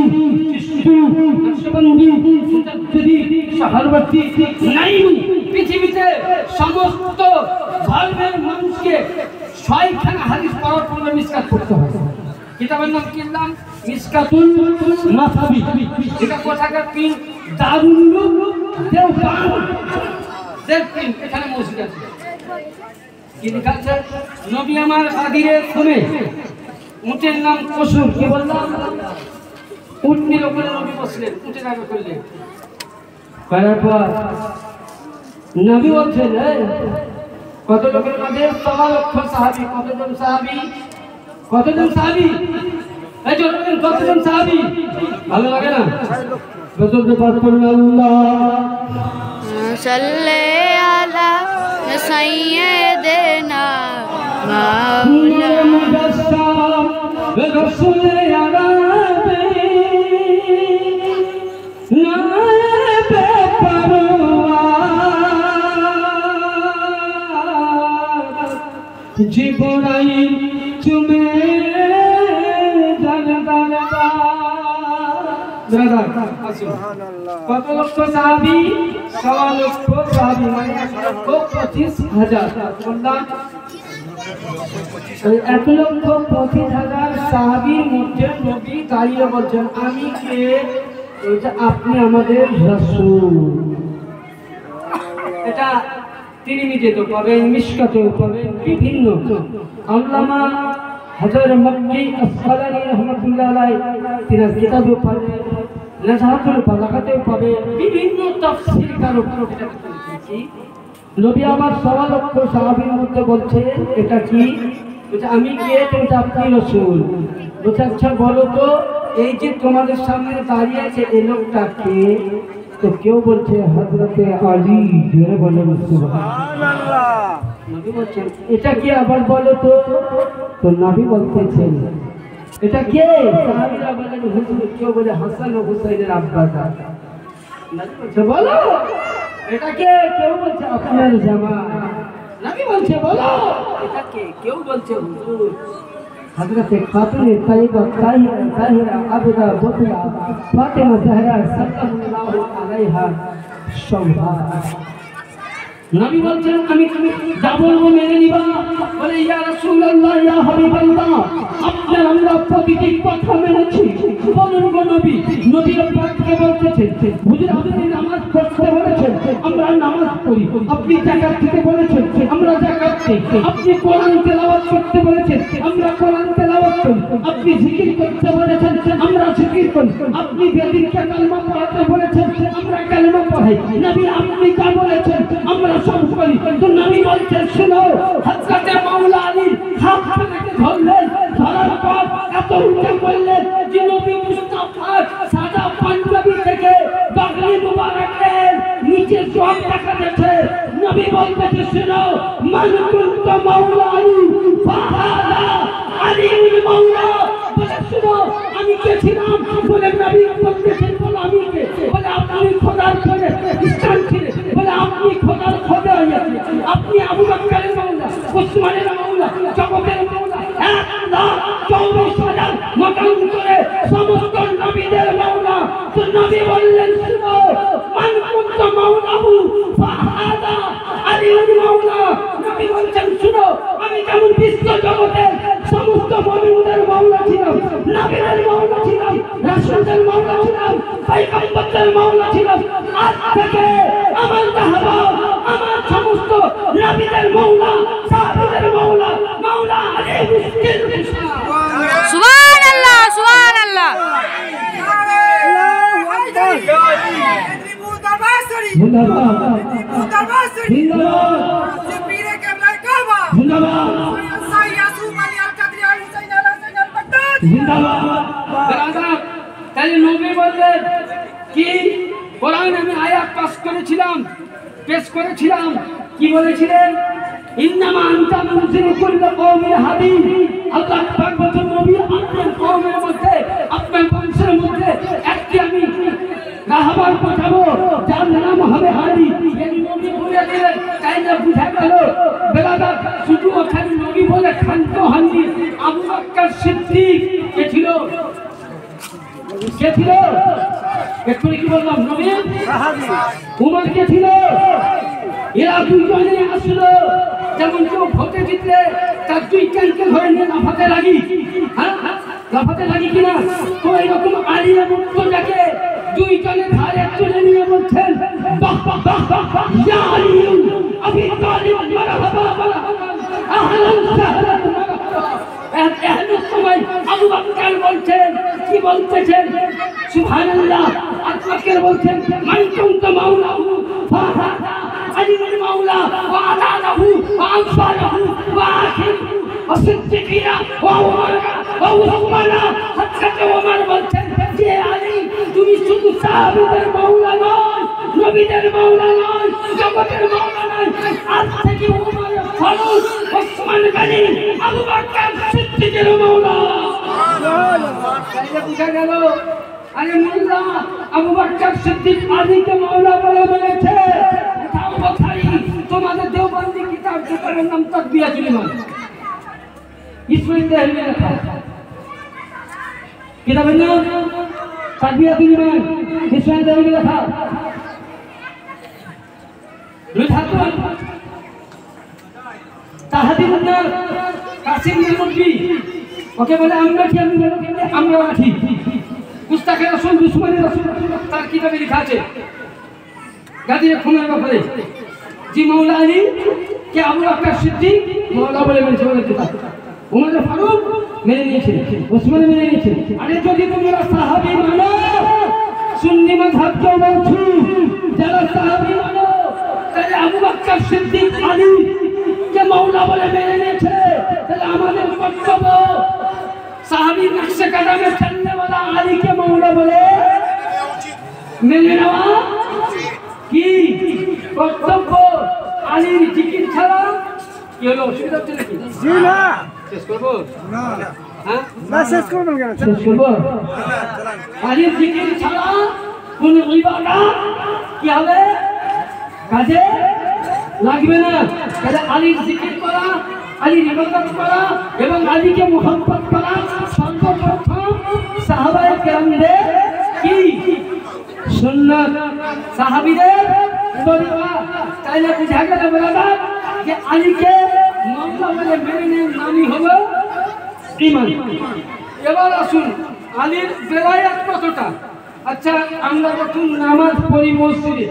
চিশতি, নকশবন্দি, মুতাদ্দিদি, শাহরবর্তী, নাই পৃথিবীতে সমস্ত ধর্মের মানুষকে 6খানা হাদিস পড়ার পূর্বে মিসকাত পড়তে হবে। কিতাবের নাম কি? নাম মিসকাতুল মাসাবি। এটা কোথাকার পিন? দারুল দেওবান্দ দেখবেন এখানে মসজিদ আছে। কি লেখা আছে? নবী আমার হাদিরে খুমে উটের নাম কসুর। কি বললাম? উটনির উপরে নবী বসলেন, উটের আগে করলেন। করার পর নবী বলছেন কত লোকের মাঝে? 1.25 লক্ষ সাহাবী। কতজন সাহাবী? কতজন সাহাবী? এই যে কতজন সাহাবী? ভালো লাগে না? বলতে পারবেন আল্লাহ সাল্লি আলা সাইয়্যিদিনা মাওলানা রাসূল আরবি নাবে পরওয়ার জিবরাইল চুমে কত লক্ষ সাহাবী? 1.25 লক্ষ সাহাবী, মানে 1,25,000। 1,25,000 সাহাবীর মধ্যে নবী দাঁড়িয়ে বলছেন আমি কে? এটা আপনি আমাদের রাসূল। এটা তিরমিজিতে পাবেন, মিশকাতেও পাবেন, বিভিন্ন। আল্লামা হযরত মক্কি আসকালানী রাহমাতুল্লাহ আলাইহি তিনার কিতাবেও পাবেন, নাজাতুল বালাগাতেও পাবেন, বিভিন্ন তাফসীরকারও এটা বলছেন। নবী আমার 1.25 লক্ষ সাহাবীর মধ্যে বলছেন এটা কি? এটা আমি কে? এটা আপনি রাসূল। বলছে আচ্ছা বলো তো এই যে তোমাদের সামনে দাঁড়িয়ে আছে এই লোকটা কে? তো কেউ বলছে হযরতে আলী। জোরে বলেন সুবহানাল্লাহ। নবী বলছেন এটা কি? আবার বলো তো। তো নবী বলতেছেন এটা কে? সাহাবীরা বলেন হুজুর। কেউ বলে হাসান ও হুসাইনের আব্বা। নবী বলছে বলো এটা কে? কেউ বলছে আপনার জামাই। নবী বলছে বলো এটা কে? কেউ বলছে হুজুর হযরতে খাতুনে তাইয়্যিবা তাহিরা আবিদা বতুলা ফাতেমা জাহরা সাল্লাল্লাহু আলাইহা শোভা। নবী বলছেন আমি যা বলবো মেনে নিবা। বলে ইয়া রাসূলুল্লাহ, ইয়া হাবিবাল্লাহ, আপনার আমরা প্রতিটি কথা মেনেছি। বলুন গো নবী। নবী পাককে বলতেছেন হুজুর আপনি নামাজ পড়তে বলেছেন, আমরা নামাজ পড়ি। আপনি যাকাত দিতে বলেছেন, আমরা যাকাত দিই। আপনি কোরআন তেলাওয়াত করতে বলেছেন, আমরা কোরআন তেলাওয়াত করি। আপনি জিকির করতে বলেছেন, আমরা জিকির করি। আপনি বেদিনকে কালেমা পড়াতে বলেছেন, আমরা কালেমা পড়াই। নবী আপনি যা বলেছেন আমরা সব করি। তো নবী বলছেন শুনো, হযরতে মাওলা আলী হাত থেকে ধরলেন, ধরার পর এত উল্টা করলেন যে নবী মুস্তাফা সাদা পাঞ্জাবি থেকে পাগড়ি মুবারকের নিচে জং দেখা যাচ্ছে। নবী বলতেছে শুনো, মান কুনতু মাওলা আলী ফাহাদা আলীউল মাওলা। বলে শুনো আমি কে ছিলাম? বলে নবী বলতেছেন বলো আমি কে? বলে আপনি খোদার খোদা ইসলাম ছিলেন। বলে আপনি খোদার খোদা হয়েছে। আপনি আবু বকরের মাওলা, উসমানের মাওলা, জগতের মাওলা, 1,24,000 মতান্তরে সমস্ত নবীদের মাওলা। তো নবী বললেন শুনো, মান কুনতু মাওলাহু ফাহাদা আলীউল মাওলা। নবী বলছেন শুনো আমি যেমন বিশ্ব জগতের সমস্ত মুমিনদের মাওলা ছিলাম, নবীদের মাওলা ছিলাম, রাসূলদের মাওলা ছিলাম, পয়গম্বরদের মাওলা ছিলাম, আজ থেকে আমার সাহাবা আমার সমস্ত নবীদের মাওলা, সাহাবীদের মাওলা, মাওলা আলী মুশকিল। সুবহানাল্লাহ সুবহানাল্লাহ। তাহলে নবী বললেন কি? কোরআন আমি আয়াত পেশ করেছিলাম। কি বলেছিলেন? ইন্নামা আনতা মুনজিরু কুল্লি কওমিন হাদিদ। আল্লাহ পাক বলেন নবী আপনার কওমের মধ্যে আপনার বংশের মধ্যে একটি আমি রাহবার পাঠাবো যার নাম হবে হাদি। এই নবী বলে দিলেন, তাই না বুঝা গেল বেলাদার শুধু ওখানে নবী বলে ক্ষান্ত হননি। আবু বকর সিদ্দিক কে ছিল? কে ছিল? একটু কি বললাম নবী? উমর কে ছিল? এরা দুইজনে আসলো, যেমন কেউ ভোটে জিতলে তার দুই ক্যান্সেল হয়ে নিয়ে লাফাতে লাগি, হ্যাঁ লাফাতে লাগি কিনা? তো এইরকম আলিয়া মুর্তজাকে দুইজনে ধারে তুলে নিয়ে বলছেন বাহ বাহ বাহ বাহ ইয়া আলী আবি তালিব মারহাবা মারহাবা আহলান সাহলান মারহাবা। এহেন সময় আবু বকর বলছেন, কি বলতেছেন? সুবহানাল্লাহ। আবু বকর বলছেন মান কুনতা মাওলাহু ফাহাদা আলিমুল মাওলা ওয়া আদালাহু ওয়া আনসারহু ওয়া আখিরহু ওয়া সিদ্দিকিয়া ওয়া উমারা ওয়া উসমানা। হযরত ওমর বলছেন যে আলী তুমি শুধু সাহাবীদের মাওলা নয়, নবীদের মাওলা নয়, জগতের মাওলা নয়। আজ থেকে ওমর ফারুক, ওসমান গনি, আবু বকর সিদ্দিকের মাওলা। সুবহানাল্লাহ। তাইলে বুঝা গেল আরে মোল্লা আবু বকর সিদ্দিক আলীকে মাওলা বলে বলেছে। এটাও বুখারী, তোমাদের দেওবন্দি কিতাব যেটার নাম তাকবিয়াতুল ইমান, ইসমাইল দেহলভী লেখা কিতাবের নাম তাকবিয়াতুল ইমান, ইসমাইল দেহলভী লেখা। দুই ছাত্র তাহাদিবুন নার কাসিম নামকি, ওকে বলে আমরা কি? আমি বলো কিন্তু আমরা আছি। মুস্তাকে রাসূল দুশমনে রাসূল তার কিতাবে লেখা আছে গাদিরে খুনের ব্যাপারে জি মাওলা আলী কে আবু বকর সিদ্দিক মাওলা বলে মেনেছে বলে কিতাব। উমর ফারুক মেনে নিয়েছে, ওসমান মেনে নিয়েছে। আরে যদি তোমরা সাহাবী মানো, সুন্নি মাযহাবকে বলছো, যারা সাহাবী মানো তাহলে আবু বকর সিদ্দিক আলী কে মাওলা বলে মেনে নিয়েছে। তাহলে আমাদের কর্তব্য সাহাবী নকশে কদমে চলনে वाला আলী কে মাওলা বলে মেনে নেওয়া কি কর্তব্য। আলীর জিকির ছাড়া কি হলো? অসুবিধা হচ্ছে নাকি? জি না, শেষ করবো না। হ্যাঁ না, শেষ করবেন কেন? শেষ করবো। আলীর জিকির ছাড়া কোন ইবাদত কি হবে? কাজে লাগবে না। তাহলে আলীর জিকির করা, আলীর ইবাদত করা এবং আলীকে মুহাব্বত করা সর্বপ্রথম সাহাবায়ে কেরামদের কি সুন্নাত, সাহাবীদের তরিকা। তাইলে বুঝা গেল ব্রাদার যে আলীকে মাওলা বলে মেনে নেওয়ার নামই হলো ঈমান। এবার আসুন আলীর বেলায়াত কতটা। আচ্ছা, আমরা যখন নামাজ পড়ি মসজিদে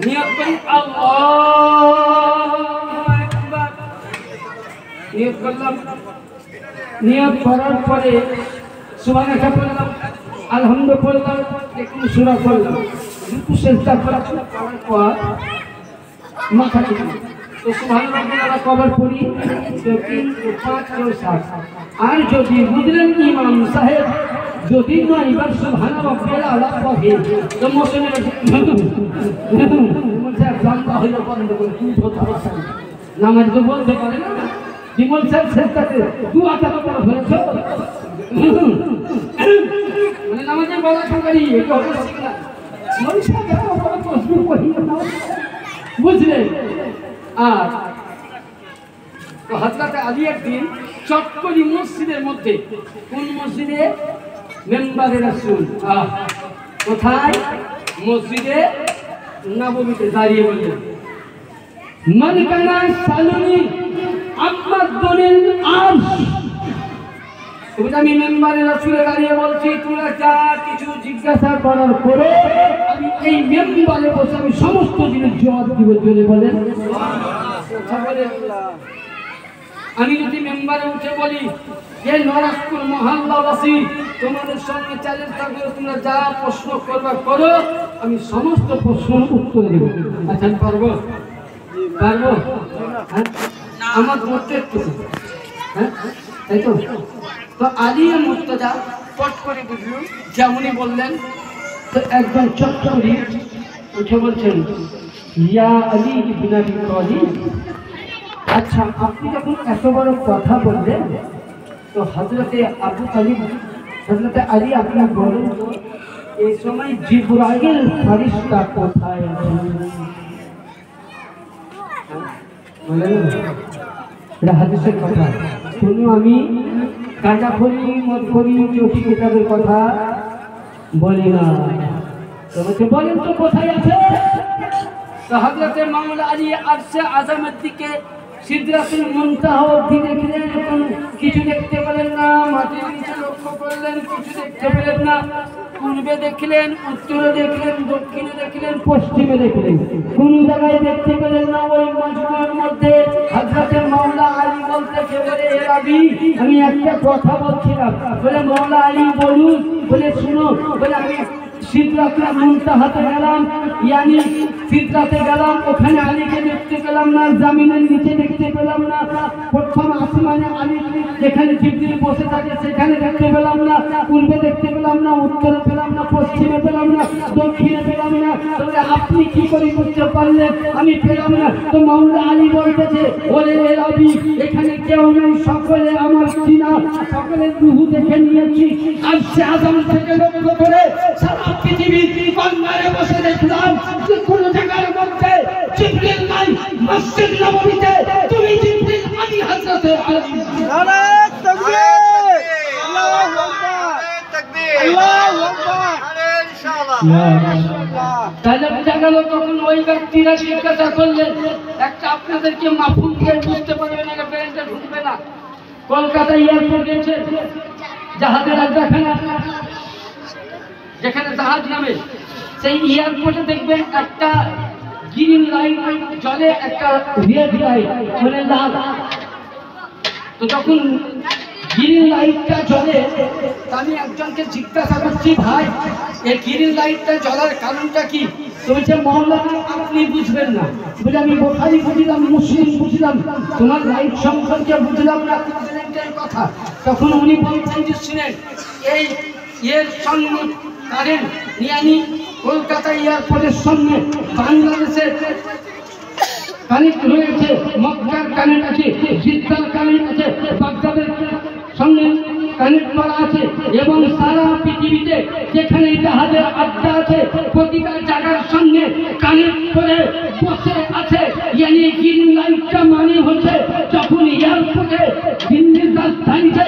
নিয়ত করি আল্লাহু আকবার, নিয়ত করলাম, নিয়ত করার পরে সুবহানাল্লাহ বললাম, আলহামদুলিল্লাহ বললাম, একটু সূরা পড়লাম, রুকু সিজদা করার পর মাথা টেকে তো সুবহানাল্লাহ কবর পড়ি 3 5 7। আর যদি বুঝলেন ইমাম সাহেব যদি না এবার সুবহানাল্লাহ আলা পড়ে তো মসজিদে মুসা লম্বা হইলো বন্ধ করে কি কথা বলছে নামাজ তো বলতে পারে না। জীবন সাহেব শেষটাতে দুয়া টাকা করে ধরেছো মানে নামাজে বলা সরকারি এটা হলো শিখলা মনসা কেন বড় প্রশ্ন করি না বুঝলে। আর তো হযরত আলী একদিন চট্টগ্রাম মসজিদের মধ্যে, কোন মসজিদে? মেম্বারে রাসূল। কোথায়? মসজিদে নববীতে দাঁড়িয়ে বললেন মান কানা সালুনি আম্মাদ দুনিল আরশ। আমি মেম্বারে রাসূলে দাঁড়িয়ে বলছি, তোমরা যা কিছু জিজ্ঞাসা করার করে আমি এই মেম্বারে বসে আমি সমস্ত জিনিস জবাব দিব। জোরে বলেন সুবহানাল্লাহ। আমি যদি মেম্বারে উঠে বলি যে নরাজপুর মহল্লাবাসী তোমাদের সঙ্গে চ্যালেঞ্জ থাকবে, তোমরা যা প্রশ্ন করবা করো, আমি সমস্ত প্রশ্নের উত্তর দেব। আচ্ছা পারবো? পারবো? আমার বলতে একটু হ্যাঁ তাই তো। তো আলী মুর্তজা পট করে বুঝলো, যেমনই বললেন তো একজন চট্টগ্রামী উঠে বলছেন ইয়া আলী ইবনে আবি তালিব। আচ্ছা, আপনি যখন এত বড় কথা বললেন তো হযরতে আবু তালিব, হযরতে আলী, আপনি বলেন তো এই সময় জিবরাইল ফেরেশতা কোথায় আছেন? বলেন, এটা হাদিসের কথা। শুনুন, আমি গাঁজাখড়ি, মদখড়ি, চটি কিতাবের কথা বলি না। তোমাকে বলেন তো কোথায় আছে? তো হযরতে মাওলা আলী আরশে আযমের দিকে সিদরাতুল মুনতাহা অবধি দেখলেন, কিছু দেখতে পেলেন না। মাটির নিচে লক্ষ্য করলেন, কিছু দেখতে পেলেন না। পূর্বে দেখলেন, উত্তরে দেখলেন, দক্ষিণে দেখলেন, পশ্চিমে দেখলেন, কোন জায়গায় দেখতে পেলেন না। ওই মজমার মধ্যে হযরতে মাওলা আলী বলতেছে, বলে হে রাবি, আমি একটা কথা বলছিলাম। বলে মাওলা আলী বলুন। বলে শুনো। বলে আমি সিদরাতুল মুনতাহাতে গেলাম, ইয়ানি সিদরাতে গেলাম, ওখানে আলীকে দেখতে পেলাম না। জমিনের নিচে দেখতে পেলাম না। প্রথম আসমানে আলী যেখানে জিবরিল বসে থাকে সেখানে দেখতে পেলাম না। পূর্বে দেখতে পেলাম না, উত্তরে পেলাম না, পশ্চিমে পেলাম না, দক্ষিণে পেলাম না। তাহলে আপনি কি করে বুঝতে পারলেন আমি পেলাম না? তো মাওলা আলী বলতেছে, ওরে রাবি, এখানে কেউ নেই, সকলে আমার চিনা, সকলের রূহ দেখে নিয়েছি। আরশে আযম থেকে লক্ষ্য করে সারা পৃথিবীর কর্নারে বসে দেখলাম যে কোনো জায়গার মধ্যে জিবরিল নাই। মসজিদ নববীতে তুমি জিবরিল, আমি হযরতে আলী। নারায়ে তাকবীর, আল্লাহু আকবার, আল্লাহু আকবার, আরে ইনশাআল্লাহ। তাহলে বোঝা গেল তখন ওই ব্যক্তিরা জিজ্ঞাসা করলেন, একটা আপনাদেরকে মাফুল দিয়ে বুঝতে পারবে না, ব্রেনটা ঢুকবে না। কলকাতা এয়ারপোর্ট গেছে, জাহাজের আড্ডাখানা, যেখানে জাহাজ নামে, সেই এয়ারপোর্টে দেখবেন একটা গ্রিন লাইট জ্বলে, একটা রেড লাইট মানে লাল। তো যখন গ্রিন লাইটটা জ্বলে, আমি একজনকে জিজ্ঞাসা করছি, ভাই এই গ্রিন লাইটটা জ্বলার কারণটা কি? তো বলছে, মৌলানা আপনি বুঝবেন না। বলে আমি বুখারী বুঝলাম, মুসলিম বুঝলাম, তোমার লাইট সম্পর্কে বুঝলাম না কথা। তখন উনি বলছেন যে শুনেন, এই এর সঙ্গে কারেন্ট নিয়ানি কলকাতা এয়ারপোর্টের সঙ্গে বাংলাদেশের কানেক্ট রয়েছে, মক্কার কানেক্ট আছে, জিদ্দার কানেক্ট আছে, বাগদাদের সঙ্গে কানেক্ট করা আছে, এবং সারা পৃথিবীতে যেখানে জাহাজের আড্ডা আছে প্রতিটা জায়গার সঙ্গে কানেক্ট করে বসে আছে। ইয়ানি গ্রিন লাইটটা মানে হচ্ছে যখন এয়ারপোর্টে দিল্লির রাজধানীতে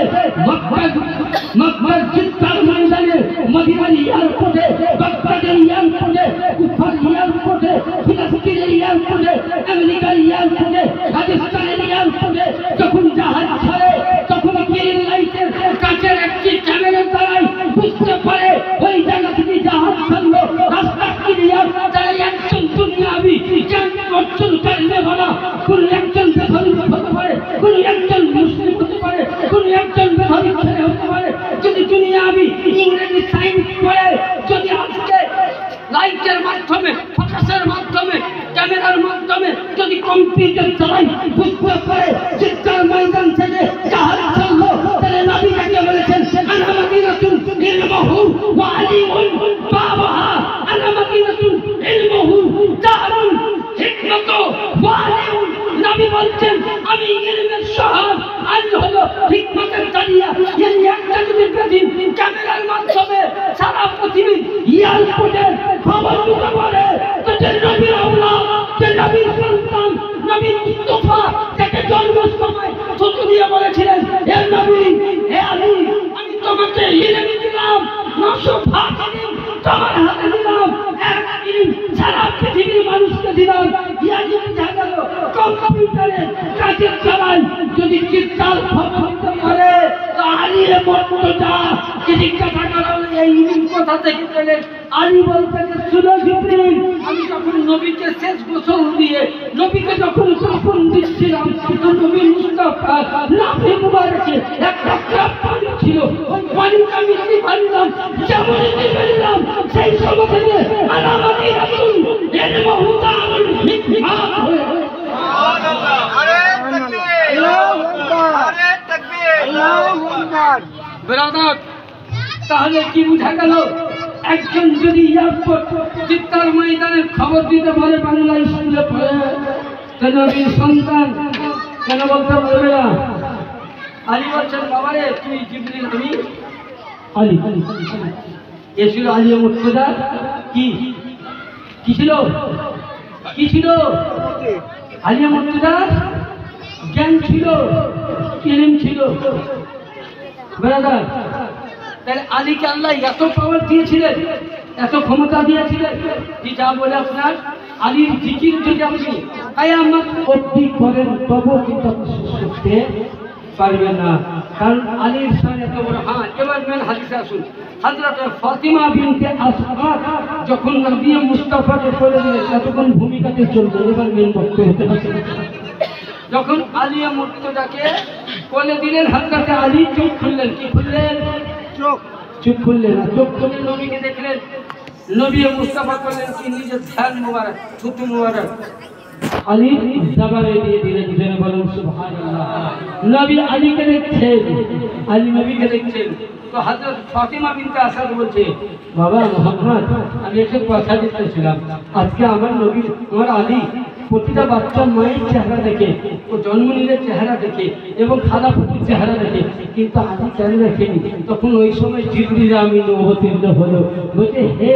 মক্কার জিদ্দার ময়দানে, মদিনার এয়ারপোর্টে, বাগদাদের এয়ারপোর্টে, কুফার এয়ারপোর্টে, ফিলিস্তিনের এয়ারপোর্টে, আমেরিকার এয়ারপোর্টে, রাজস্থানের এয়ারপোর্টে যখন জাহাজ ছাড়ে, তখন গ্রিন লাইটের কাছের একটি ক্যামেরার দ্বারাই বুঝতে পারে ওই জায়গা থেকে জাহাজ ছাড়লো, রাস্তা ক্লিয়ার। তারা একজন দুনিয়াবি জ্ঞান অর্জন করলে বলা, কোন একজন বেধর্মী হতে পারে, কোন একজন মুসলিম হতে পারে, কোন একজন বেধর্মী ছেলে হতে পারে। যদি দুনিয়াবি ইংরেজি সায়েন্স পড়ে, যদি আজকে লাইটের মাধ্যমে, ফোকাসের মাধ্যমে, ক্যামেরার মাধ্যমে যদি কম্পিউটার চালাই, বুঝতে পারে জিদ্দার ময়দান থেকে জাহাজ ছাড়লো, তাহলে নবী কাকে বলেছেন, আনা মাদিনাতুন ইলমুহু ওয়া আলিমুন বাবাহা, আনা মাদিনাতুন ইলমুহু দারুন হিকমাতু ওয়া আলিমুন। নবী বলছেন আমি ইলমের শহর, আলী হলো হিকমতের দারিয়া। এই একটা যদি বেদিন ক্যামেরার মাধ্যমে সারা পৃথিবীর এয়ারপোর্টের খবর দিতে পারে, তো যে নবীর আওলাদ, যে নবীর সন্তান, নবী মুস্তাফা যাকে জন্মের সময় ছোট দিয়ে বলেছিলেন, হে নবী, হে আলী, আমি তোমাকে ইলম দিলাম, 900 ভাগ ইলম তোমার হাতে দিলাম, এক ইলম সারা পৃথিবীর মানুষকে দিলাম। ইয়ানি বুঝা গেল কম্পিউটারে কাজে চালাই যদি চিত্তাল খবর দিতে পারে, তো আলীর মর্যাদা জিজ্ঞাসা করা হলে এই ইলম কোথা থেকে পেলেন? আলী বলতেন, শুনো জিবরিল, আমি যখন নবীকে শেষ গোসল দিয়ে নবীকে যখন কাফন দিচ্ছিলাম, তো নবী মুস্তাফা নাভি মুবারকে একটা কাপ পানি ছিল, ওই পানিটা আমি ফেললাম, যেমন ফেললাম সেই সময় থেকে আলামাতি রাসূল ইলমুহু দারুল হিকমাত হয়ে সুবহানাল্লাহ, আরে তাকবীর, আল্লাহু আকবার, আরে তাকবীর, আল্লাহু আকবার। ব্রাদার, তাহলে কি বুঝা গেল? একজন যদি এয়ারপোর্ট চিৎকার ময়দানে খবর দিতে পারে বাংলা স্কুলে পড়ে তো নবীর সন্তান কেন বলতে পারবে না? আলী বলছেন বাবারে তুই জিবরিল আমি আলী এ ছিল আলিয়া মুর্তজা কি কি ছিল কি ছিল আলিয়া মুর্তজা জ্ঞান ছিল ইলম ছিল ব্রাদার। তাহলে আলীকে আল্লাহ এত পাওয়ার দিয়েছিলেন, এত ক্ষমতা দিয়েছিলেন যে যা বলে আপনার আলীর জিকির যদি আপনি কায়ামত অবধি করেন তবু কিন্তু করতে পারবেন না, কারণ আলীর শান এত বড়। হ্যাঁ, এবার মেন হাদিসে আসুন। হযরত ফাতিমা বিনতে আসআদ যখন নবী মুস্তাফাকে বলে দিলেন ততক্ষণ ভূমিকাতে চলবে। এবার মেন বক্তব্য হতে হবে। যখন আলিয়া মুর্তজাকে বলে দিলেন হযরত আলী চোখ খুললেন। কি খুললেন? চুপ করলেন না, চোখ খুলে নবীকে দেখলেন। নবী মুস্তাফা করলেন কি নিজের ধ্যান মুবারক, থুতু মুবারক আলী জবানে দিয়ে দিলেন। যেন বলুন সুবহানাল্লাহ। নবী আলীকে দেখছেন, আলী নবীকে দেখছেন। তো হযরত ফাতিমা বিনতে আসাদ বলছে, বাবা মোহাম্মদ, আমি একটা কথা দিতেছিলাম, আজকে আমার নবী আমার আলী প্রতিটা বাচ্চা মায়ের চেহারা দেখে, ও জন্ম নিলে চেহারা দেখে এবং খালা ফুটির চেহারা দেখে, কিন্তু আলী কেন দেখেনি? তখন ওই সময় জিবরিল আমিন অবতীর্ণ হলো, বলছে হে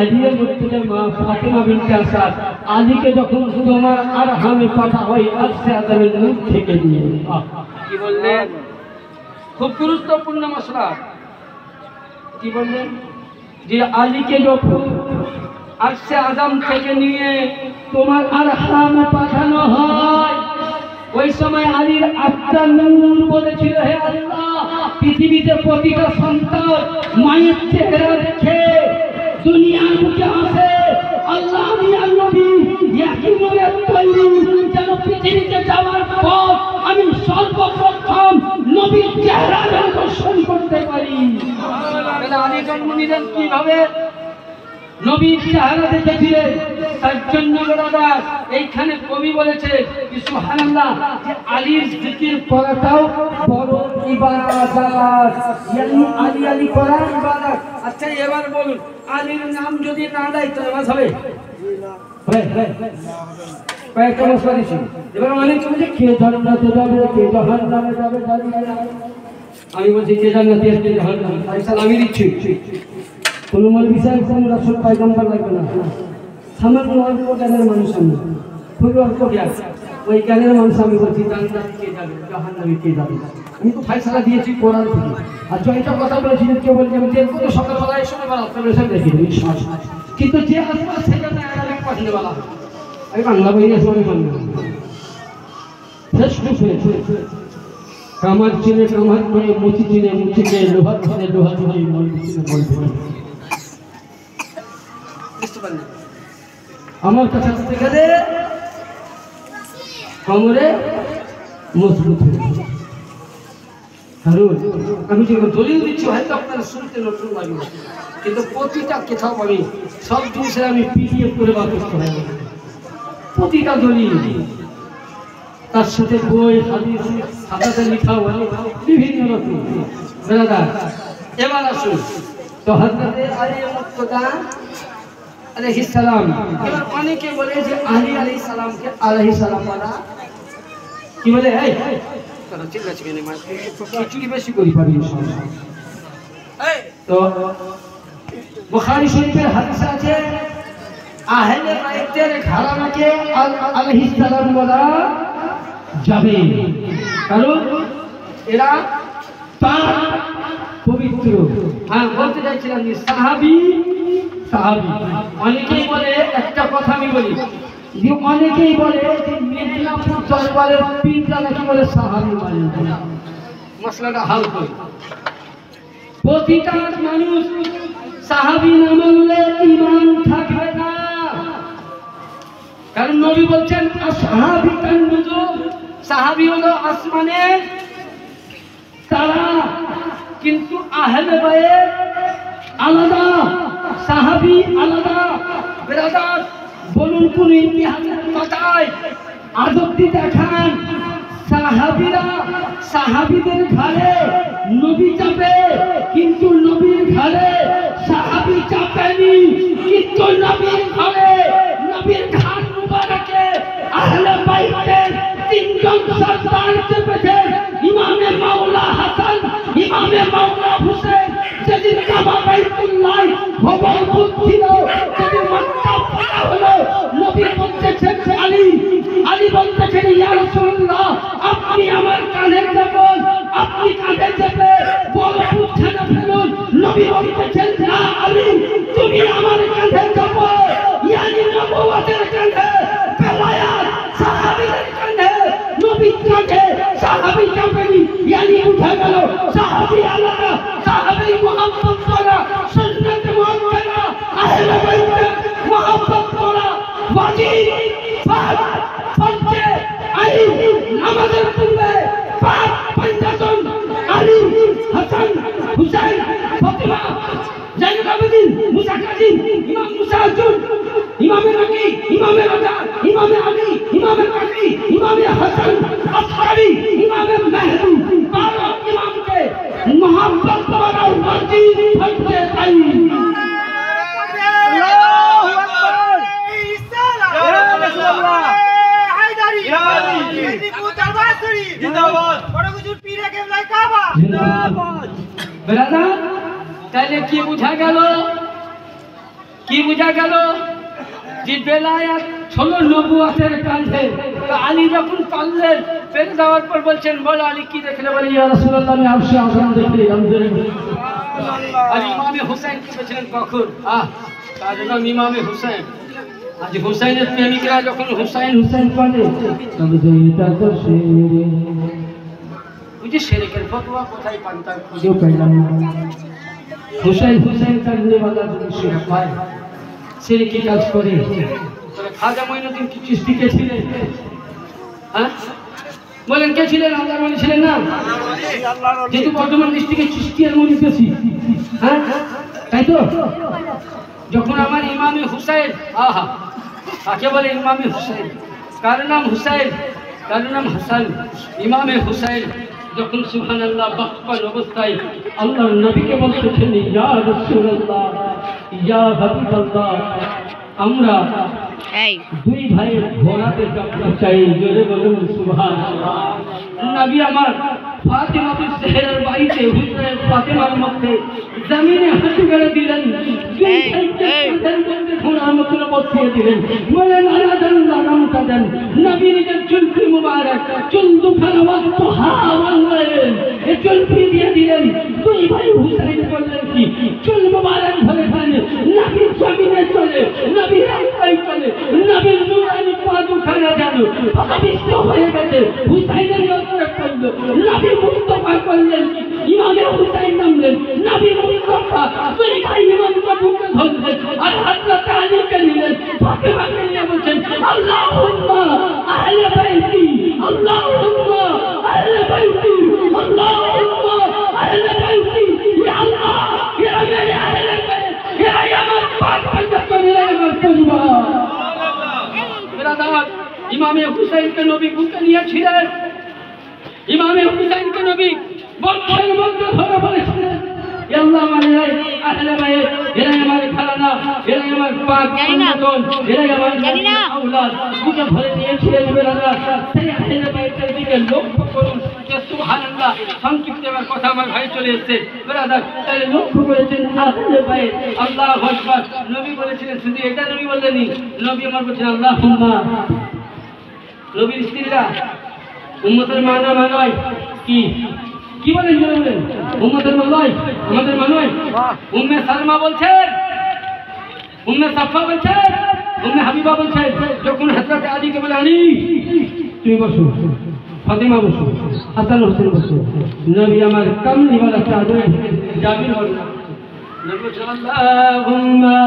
আলিয়া মুর্তজার মা ফাতিমা বিনতে আসাদ, আলীকে যখন তোমার আর হামে পাঠা হয় আজকে আদামের মুখ থেকে দিয়ে। কি বললেন? খুব গুরুত্বপূর্ণ মশলা। কি বললেন? যে আলীকে যখন আরশে আজম থেকে নিয়ে তোমার আর হামে পাঠানো হয়, ওই সময় আলীর আত্মা নূর বলেছিল, হে আল্লাহ, পৃথিবীতে প্রতিটা সন্তান মায়ের চেহারা দেখে দুনিয়ার বুকে আসে, আল্লাহ আমি আর নবী একই নূরের তৈরি, যেন পৃথিবীতে যাওয়ার পর আমি সর্বপ্রথম নবীর চেহারা দর্শন করতে পারি। তাহলে আলী জন্ম নিলেন কিভাবে? নবীর চেহারা দেখেছিলেন, তার জন্য ব্রাদার এইখানে কবি বলেছে যে সুবহানাল্লাহ, যে আলীর জিকির করাটাও বড় ইবাদত, ইয়ানি আলী আলী করা ইবাদত। আচ্ছা এবার বলুন, আলীর নাম যদি না দেয় তো নামাজ হবে? কয়েকটা মশলা দিচ্ছি। এবার অনেক বলছে কে জান্নাতে যাবে, কে জাহান্নামে যাবে, জানি না। আমি বলছি কে জান্নাতে আর কে জাহান্নামে, ফয়সালা আমি দিচ্ছি। কোন মৌলভী সাহেব কোন রাসূল পয়গম্বর লাগবে না, সামান্য অল্প জ্ঞানের মানুষ আমি, খুবই অল্প জ্ঞান, ওই জ্ঞানের মানুষ আমি বলছি জান্নাতে কে যাবে, জাহান্নামে কে যাবে। আমি তো ফয়সালা দিয়েছি কোরআন থেকে। আর জয়টা কথা বলেছি, কেউ বলছে আমি দেখবো তো সকালবেলা এই সময় বেলা আপনার এসে দেখি বিশ্বাস, কিন্তু যে আসবে সেখানে আগামী পাঠিয়ে বেলা আমি বাংলা বই আছে অনেক বাংলা কামার চিনে কামার করে, মুচি চিনে মুচি চিনে, লোহার চিনে লোহার চিনে, মলবি চিনে মলবি। বুঝতে পারলেন? আমার কাছে আসতে গেলে কোমরে মজবুত হয়ে, কারণ আমি যেগুলো দলিল দিচ্ছি হয়তো আপনারা শুনতে নতুন লাগবে, কিন্তু প্রতিটা কোথাও আমি সব জিনিসের আমি পিডিএফ করে বার করতে হবে। প্রতিটা দলিল তার সাথে বই হাদিস খাতাতে লেখা হয় বিভিন্ন রকম। ব্রাদার এবার আসুন, তো হযরত আলী মুর্তজা আলাইহিস সালাম, এবার অনেকে বলে যে আলী আলাইহিস সালামকে আলাইহিস সালাম বলা কি বলে, এই তারা চিল্লাচ্ছে কেন? কিছু কি বেশি করি পারি ইনশাআল্লাহ। এই তো বুখারী শরীফের হাদিস আছে আহলে বাইতের ঘরানাকে আলাইহিস সালাম বলা যাবে, কারণ এরা তার পবিত্র। হ্যাঁ, বলতে চাইছিলাম যে সাহাবী সাহাবী। অনেকেই বলে, একটা কথা আমি বলি, যে অনেকেই বলে যে মেদিনীপুর দরবারের পীররা নাকি বলে সাহাবী মানে মশলাটা হাল করে। প্রতিটা মানুষ সাহাবী না মানলে ঈমান থাকবে না, কারণ নবী বলছেন আসহাবী কান নুজুম, সাহাবী হলো আসমানের তারা, কিন্তু আহলে বাইত আলাদা, সাহাবী আলাদা। ব্রাদার বলুন কোন ইতিহাসের পাতায় আদবটি দেখান সাহাবীরা সাহাবীদের ঘাড়ে নবী চাপে, কিন্তু নবীর ঘাড়ে সাহাবী সাহাবী চাপেনি, কিন্তু নবীর ঘরে নবীর ঘাট মুবারকে আহলে বাইতের তিনজন সরদার চেপেছে। ইমামে মাওলা হাসান, ইমামে মাওলা হুসেন। যেদিন কাবা বাইতুল্লাহ ভবন ছিল, যেদিন মক্কা ফাতা হলো, নবী বলতেছেন আলী, আলী বলতেছেন ইয়া রাসূলুল্লাহ, আপনি আমার কাঁধে চাপুন, আপনি কাঁধে চেপে বড় উঠানে ফেলুন। নবী বলতেছেন না আলী, তুমি আমার কাঁধে চাপো। ইয়ানি নবুয়তের কাঁধে, বেলায়াত সাহাবীদের কাঁধে, নবীর কাঁধে সাহাবী চাপেনি। ইয়ানি উঠে গেল সাহাবী আলাদা, সাহাবী মুহাম্মদ করা, সুন্নাত মুআক্কাদা, আহলে বাইতের মুহাব্বত করা ওয়াজিব। ফরজে আলী নামাজের পূর্বে পাঁচজন আলী, হাসান, হুসাইন, ফাতিমা, জাইনুল আবেদিন, মুসা কাজিম, ইমাম মুসা আজুন, ইমামে রাকি, ইমামে রাজা, ইমামে আলী, ইমামে কাকি, ইমামে হাসান আসকারি, ইমামে মেহদি, 12 ইমামকে মুহাব্বত করা ওয়াজিব। ফরজে আলী। আল্লাহু আকবার। ইয়া রাসূলুল্লাহ। হায়দারি। মেদিনীপুর দরবার শরীফ। জিন্দাবাদ। বড় হুজুর পীরে কেবলা কাবা। জিন্দাবাদ। ব্রাদার, তাহলে কি বোঝা গেল? কি বোঝা গেল? যে বেলায়াত হলো নবুয়তের কাঁধে। তো আলী যখন পারলেন, পেরে দেওয়ার পর বলছেন, বলো আলী কি দেখলে? বলে ইয়া রাসূলুল্লাহ, আমি আরশে আযম দেখি। আর ইমামে হুসাইন কি বলেছিলেন কখন? তার নাম ইমামে হুসাইন। আজ হুসাইনের প্রেমিকরা যখন হুসাইন হুসাইন বলে, তবে যে এটা তো বুঝি শিরকের ফতোয়া কোথায় পান তার খুঁজেও পেলাম না। হুসাইন হুসাইন করনে वाला যদি শিরক হয়, শিরকি কাজ করে, খাজা মঈনুদ্দিন কি চিশতি ছিলেন? হ্যাঁ বলেন, কে ছিলেন? আল্লাহর ওলি ছিলেন না? যেহেতু বর্তমান ডিস্ট্রিক্টে চিশতিয়ার মনি বেশি, হ্যাঁ তাই তো। যখন আমার ইমামে হুসাইন, আহা কাকে বলে ইমামে হুসাইন? কার নাম হুসাইন, কার নাম হাসান। ইমামে হুসাইন যখন সুবহানাল্লাহ বাক্পান অবস্থায় আল্লাহর নবীকে বলতেছেন, ইয়া রাসূলুল্লাহ, ইয়া হাবিবাল্লাহ, আমরা দুই ভাইয়ের ঘোড়াতে যাত্রা চাই। জোরে বলুন সুবহানাল্লাহ। নবী আমার ফাতিমা বিনতে জেহরার বাড়িতে হুজরে ফাতিমার মধ্যে জমিনে হাঁটু গেড়ে দিলেন, ঘোড়ার মধ্যে বসিয়ে দিলেন। বলেন আল্লাহ নামটা দেন। নবী নিজের চুলফি মুবারক, চুল দুখানা ওয়াক্ত হাওয়ালেন, এই চুলফি দিয়ে দিলেন। দুই ভাই হুসাইন বললেন কি, চুল মুবারক ধরে খান। নবী জমিনে চলে, নবী রাস্তায় চলে, নবীর নূরানি পা দুখানা যেন পবিত্র হয়ে গেছে। হুসাইনের নজরে পড়ল, নবী মুস্তাফা করলেন কি, ইমামে হুসাইন নামলেন। নবী মুস্তাফা দুই ভাই ইমামকে বুকে ধরলেন আর হযরত আলীকে নিলেন। ফাতিমাকে নিয়ে বলছেন, আল্লাহুম্মা আহলে বাইতি, আল্লাহুম্মা আহলে বাইতি, আল্লাহুম্মা আহলে বাইতি। ইয়া আল্লাহ, ইয়া মেরে আহলে বাইত, ইয়া আমার পাক পঞ্জাতন, ইয়া আমার পরিবার। ব্রাদার, ইমামে হুসাইনকে নবী বুকে নিয়েছিলেন। ইমামে হুসাইনকে নবী বক্ষের মধ্যে ধরে বলেছিলেন, ইয়া আল্লাহ মানে আহলে বাইত, এরা আমার খালানা, এরা আমার পাক পঞ্জাতন, এরা আমার আওলাদ। বুকে ধরে নিয়েছিলেন। ব্রাদার, সেই আহলে বাইতের দিকে লক্ষ্য করুন। সুবহানাল্লাহ। সংক্ষিপ্ত এবার কথা আমার ভাই চলে এসেছে। ব্রাদার, তাহলে লক্ষ্য করেছেন আহলে বাইত, আল্লাহু আকবার। নবী বলেছিলেন, শুধু এটা নবী বললেনই, নবী আমার বলেছেন আল্লাহুম্মা। নবীর স্ত্রীরা উম্মতের মা না নয় কি কি বলেন? বলেন উম্মতের মা নয়, আমাদের মা নয়। উম্মে সালমা বলছেন, উম্মে সাফা বলছেন, উম্মে হাবিবা বলছেন, যখন হযরত আলীকে বলে, আলী তুমি বসো, ফাতিমা বসো, হাসান হোসেন বসো। নবী আমার কামলিওয়ালা চাদরে জামিন হল। নবী বলছেন, আল্লাহুম্মা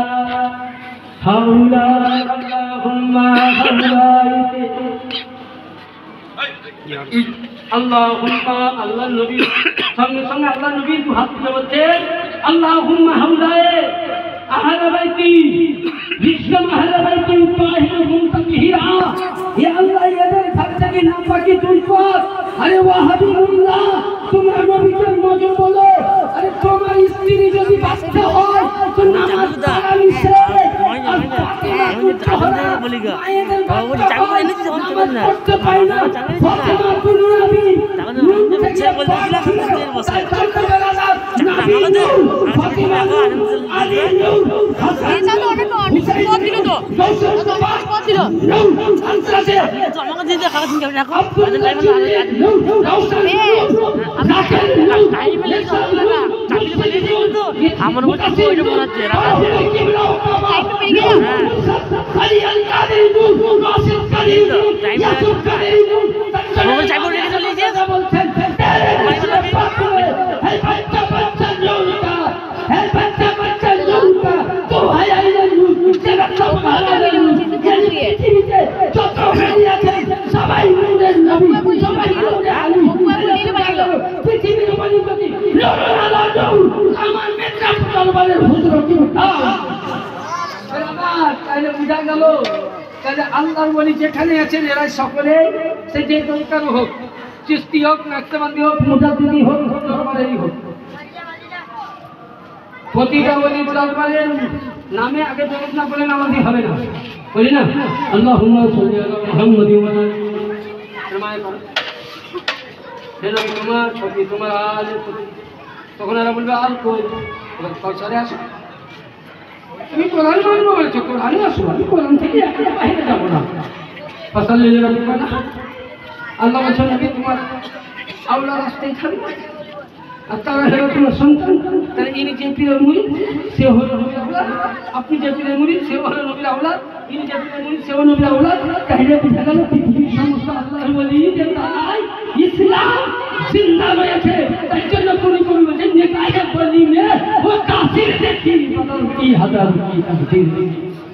হাওলা, আল্লাহুম্মা হাওলা, আল্লাহুম্মা। আল্লাহ নবী সঙ্গে সঙ্গে আল্লাহ নবী হাত তুলে বলছেন, আল্লাহুম্মা হাওলায়ে আহলে বাইতি, বিশ্বম আহলে বাইতি তাহিরুহুম তাতহীরা। ইয়া আল্লাহ, এদের ঘর থেকে নাপাকি দূর কর। আরে ওয়া হাবিবুল্লাহ, তোমরা নবীকে নজর বলো। আরে তোমার স্ত্রী যদি বাচ্চা হয় তো নামাজ আমার মধ্যে ওইটা মনে হচ্ছে আল্লাহর ওলি যেখানে আছেন এরা সকলে সে যে তরিকার হোক, চিস্তি হোক, নাকশবন্দি হোক, মুজাদ্দিদি হোক, দরবারেরই হোক, প্রতিটা ওলি দরবারের নামে আগে দরুদ না বলে নামাজি হবে না, বলি না আল্লাহুম্মা সাল্লি আলা মুহাম্মাদি ওয়া আলা আলিহি তোমার ছবি তোমার আল, তখন এরা বলবে আর কই কাউসারে আসো, তুমি কোরআন মানবো বলছো, কোরআনে আসো, আমি কোরআন থেকে একটা বাইরে যাবো না। ফসল আল্লাহ বলছেন নবী তোমার আওলা রাস্তায় থাকবে, আর তারা হলো তোমার সন্তান, তাহলে ইনি যে পীরের মুরিদ সে হলো নবীর আওলাদ, আপনি যে পীরের মুরিদ সে হলো নবীর আওলাদ, ইনি যে পীরের মুরিদ সে হলো নবীর আওলাদ। তাহলে বুঝা গেল পৃথিবীর সমস্ত আল্লাহর ওলি যে তাই ইসলাম জিন্দা রয়েছে, তাই জন্য কোন কোন বলেন যে কায়ে বলি মে ও কাফির দেখি বদল কি হাজার কি তাকদীর।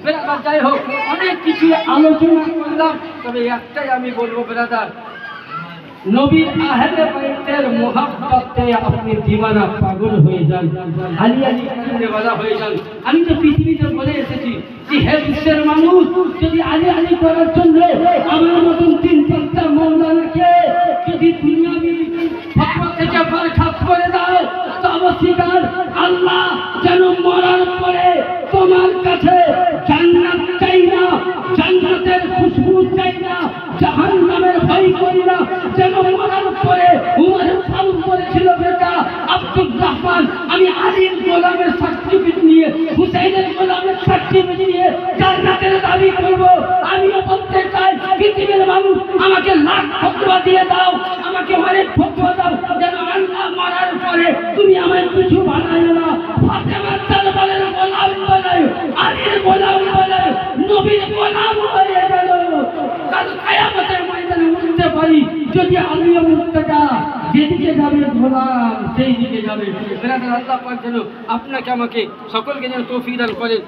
বেরাদার যাই হোক, অনেক কিছু আলোচনা করলাম, তবে একটাই আমি বলবো বেরাদার, নবীর আহলে বাইতের মোহাব্বতে আপনি দিওয়ানা পাগল হয়ে যান, আলী আলী করনেওয়ালা হয়ে যান। আমি তো পৃথিবীতে বলে এসেছি যে হে বিশ্বের মানুষ, যদি আলী আলী করার জন্য আমার মতন 3-4টা মৌলানাকে যদি দুনিয়াবি ফতোয়া থেকে বরখাস্ত করে দাও, তো অবশ্যই আল্লাহ যেন মরার পরে তোমার কাছে জান্নাত চাই না, জান্নাতের খুশবু চাই না, জাহান্নামের ভয় করি না, যেন মরার পরে উমর ফারুক বলেছিল বেটা আব্দুর রহমান আমি আলীর গোলামের সার্টিফিকেট নিয়ে, হুসাইনের গোলামের সার্টিফিকেট নিয়ে জান্নাতের দাবি করব। আমিও বলতে চাই পৃথিবীর মানুষ আমাকে লাখ ফতোয়া দিয়ে দাও, আমাকে অনেক ফতোয়া দাও, যেন আল্লাহ মরার পরে তুমি আমার কিছু বানায় না, ফাতেমার দরবারের গোলাম বানায়, আলীর গোলাম বানায়, নবীর গোলাম হয়ে গেল। কাল কিয়ামতের ময়দানে উঠতে পারি যদি আলিয়া মুর্তজা যেদিকে যাবে গোলাম সেই দিকে যাবে। বেরাদার আল্লাহ পাক যেন আপনাকে আমাকে সকলকে যেন তৌফিক দান করেন।